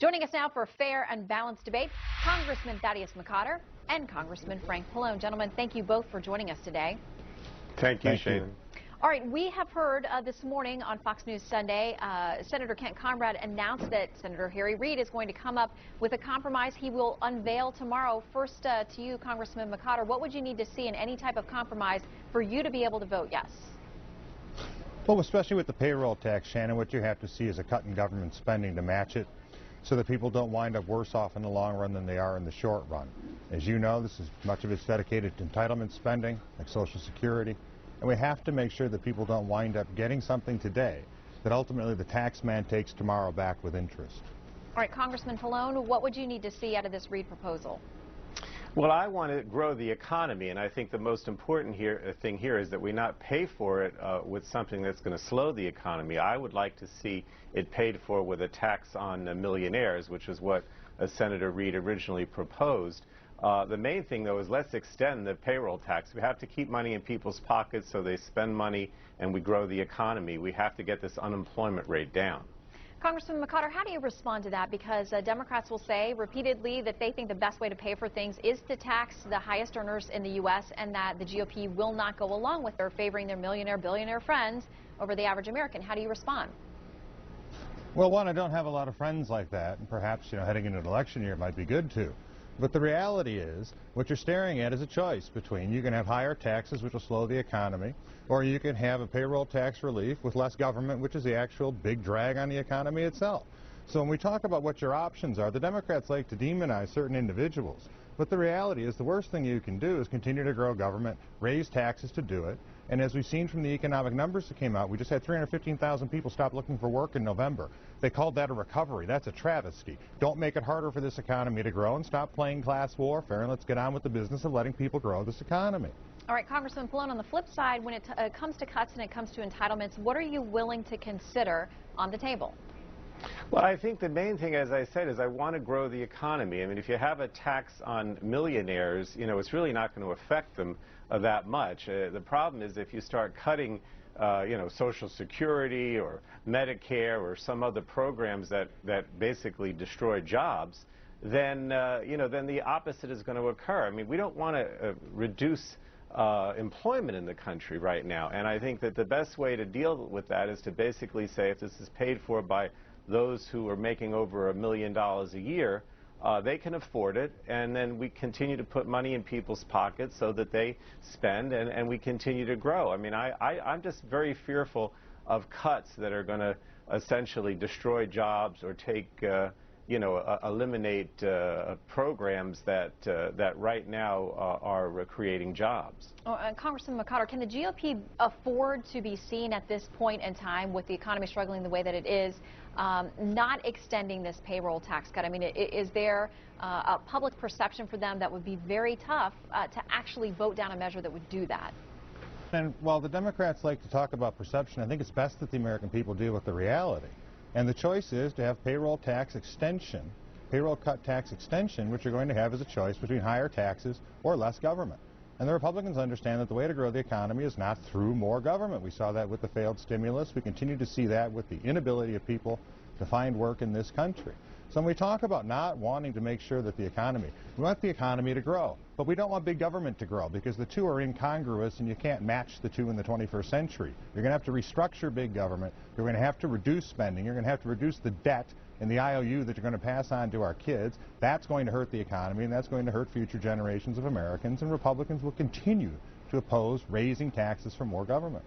Joining us now for a fair and balanced debate, Congressman Thaddeus McCotter and Congressman Frank Pallone. Gentlemen, thank you both for joining us today. Thank you, Shannon. All right, we have heard this morning on Fox News Sunday, Senator Kent Conrad announced that Senator Harry Reid is going to come up with a compromise he will unveil tomorrow. First to you, Congressman McCotter, what would you need to see in any type of compromise for you to be able to vote yes? Well, especially with the payroll tax, Shannon, what you have to see is a cut in government spending to match it so that people don't wind up worse off in the long run than they are in the short run. As you know, much of it's dedicated to entitlement spending, like Social Security, and we have to make sure that people don't wind up getting something today that ultimately the tax man takes tomorrow back with interest. All right, Congressman Pallone, what would you need to see out of this Reid proposal? Well, I want to grow the economy, and I think the most important thing here is that we not pay for it with something that's going to slow the economy. I would like to see it paid for with a tax on millionaires, which is what Senator Reid originally proposed. The main thing, though, is let's extend the payroll tax. We have to keep money in people's pockets so they spend money and we grow the economy. We have to get this unemployment rate down. Congressman McCotter, how do you respond to that? Because Democrats will say repeatedly that they think the best way to pay for things is to tax the highest earners in the U.S. and that the GOP will not go along with their favoring their millionaire, billionaire friends over the average American. How do you respond? Well, one, I don't have a lot of friends like that, and perhaps, heading into an election year it might be good to. But the reality is, what you're staring at is a choice between you can have higher taxes, which will slow the economy, or you can have a payroll tax relief with less government, which is the actual big drag on the economy itself. So when we talk about what your options are, the Democrats like to demonize certain individuals. But the reality is the worst thing you can do is continue to grow government, raise taxes to do it. And as we've seen from the economic numbers that came out, we just had 315,000 people stop looking for work in November. They called that a recovery. That's a travesty. Don't make it harder for this economy to grow and stop playing class warfare, and let's get on with the business of letting people grow this economy. All right, Congressman Pallone, on the flip side, when it comes to cuts and it comes to entitlements, what are you willing to consider on the table? Well, I think the main thing, as I said, is I want to grow the economy. I mean, if you have a tax on millionaires, it's really not going to affect them that much. The problem is if you start cutting, Social Security or Medicare or some other programs that basically destroy jobs, then, then the opposite is going to occur. I mean, we don't want to reduce employment in the country right now. And I think that the best way to deal with that is to basically say if this is paid for by those who are making over $1 million a year, they can afford it, and then we continue to put money in people's pockets so that they spend and we continue to grow. I mean, I'm just very fearful of cuts that are going to essentially destroy jobs or take, eliminate programs that right now are creating jobs. Oh, Congressman McCotter, can the GOP afford to be seen at this point in time with the economy struggling the way that it is, not extending this payroll tax cut? I mean, is there a public perception for them that would be very tough to actually vote down a measure that would do that? And while the Democrats like to talk about perception, I think it's best that the American people deal with the reality. And the choice is to have payroll tax extension, payroll cut tax extension, which you're going to have as a choice between higher taxes or less government. And the Republicans understand that the way to grow the economy is not through more government. We saw that with the failed stimulus. We continue to see that with the inability of people to find work in this country. So when we talk about not wanting to make sure that we want the economy to grow, but we don't want big government to grow because the two are incongruous and you can't match the two in the 21st century. You're going to have to restructure big government. You're going to have to reduce spending. You're going to have to reduce the debt and the IOU that you're going to pass on to our kids. That's going to hurt the economy, and that's going to hurt future generations of Americans, and Republicans will continue to oppose raising taxes for more government.